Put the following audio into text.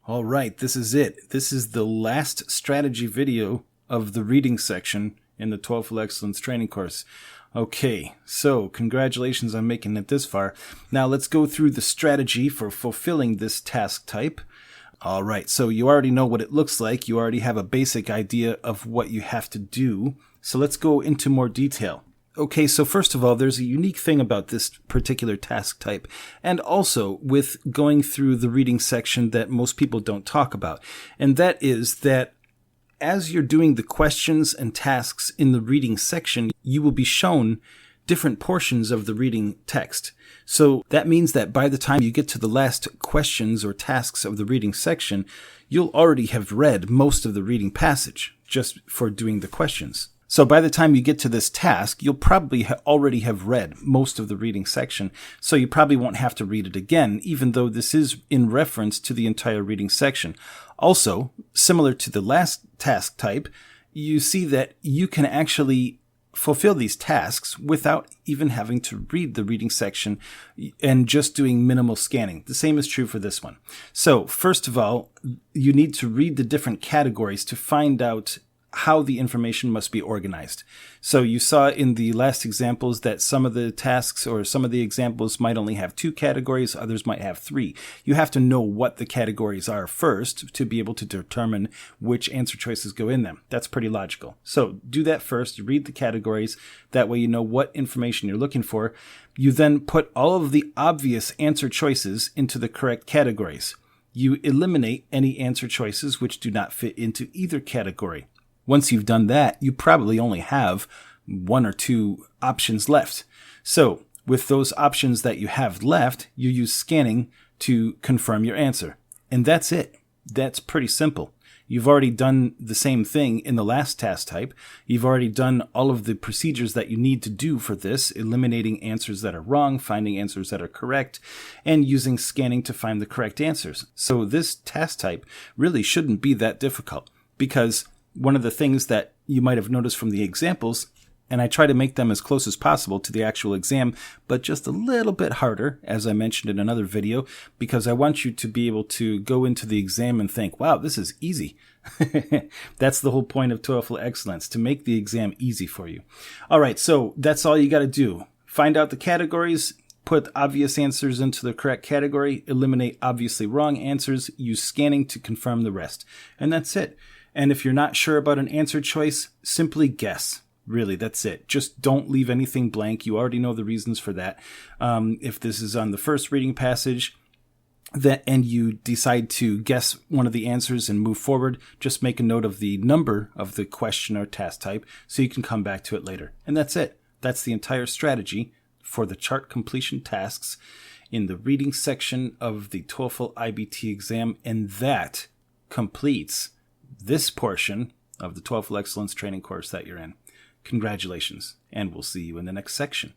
All right, this is it. This is the last strategy video of the reading section in the TOEFL Excellence Training course. Okay, so congratulations on making it this far. Now let's go through the strategy for fulfilling this task type. All right, so you already know what it looks like. You already have a basic idea of what you have to do. So let's go into more detail. Okay, so first of all, there's a unique thing about this particular task type, and also with going through the reading section that most people don't talk about, and that is that as you're doing the questions and tasks in the reading section, you will be shown different portions of the reading text. So that means that by the time you get to the last questions or tasks of the reading section, you'll already have read most of the reading passage just for doing the questions. So by the time you get to this task, you'll probably already have read most of the reading section, so you probably won't have to read it again, even though this is in reference to the entire reading section. Also, similar to the last task type, you see that you can actually fulfill these tasks without even having to read the reading section and just doing minimal scanning. The same is true for this one. So first of all, you need to read the different categories to find out how the information must be organized. So you saw in the last examples that some of the tasks or some of the examples might only have 2 categories, others might have 3. You have to know what the categories are first to be able to determine which answer choices go in them. That's pretty logical. So do that first, read the categories, that way you know what information you're looking for. You then put all of the obvious answer choices into the correct categories. You eliminate any answer choices which do not fit into either category. Once you've done that, you probably only have 1 or 2 options left. So with those options that you have left, you use scanning to confirm your answer. And that's it. That's pretty simple. You've already done the same thing in the last task type. You've already done all of the procedures that you need to do for this, eliminating answers that are wrong, finding answers that are correct, and using scanning to find the correct answers. So this task type really shouldn't be that difficult, because one of the things that you might have noticed from the examples, and I try to make them as close as possible to the actual exam, but just a little bit harder, as I mentioned in another video, because I want you to be able to go into the exam and think, wow, this is easy. That's the whole point of TOEFL Excellence, to make the exam easy for you. All right, so that's all you got to do. Find out the categories, put obvious answers into the correct category, eliminate obviously wrong answers, use scanning to confirm the rest. And that's it. And if you're not sure about an answer choice, simply guess. Really, that's it. Just don't leave anything blank. You already know the reasons for that. If this is on the first reading passage and you decide to guess one of the answers and move forward, just make a note of the number of the question or task type so you can come back to it later. And that's it. That's the entire strategy for the chart completion tasks in the reading section of the TOEFL IBT exam. And that completes this portion of the TOEFL Excellence Training course that you're in. Congratulations, and we'll see you in the next section.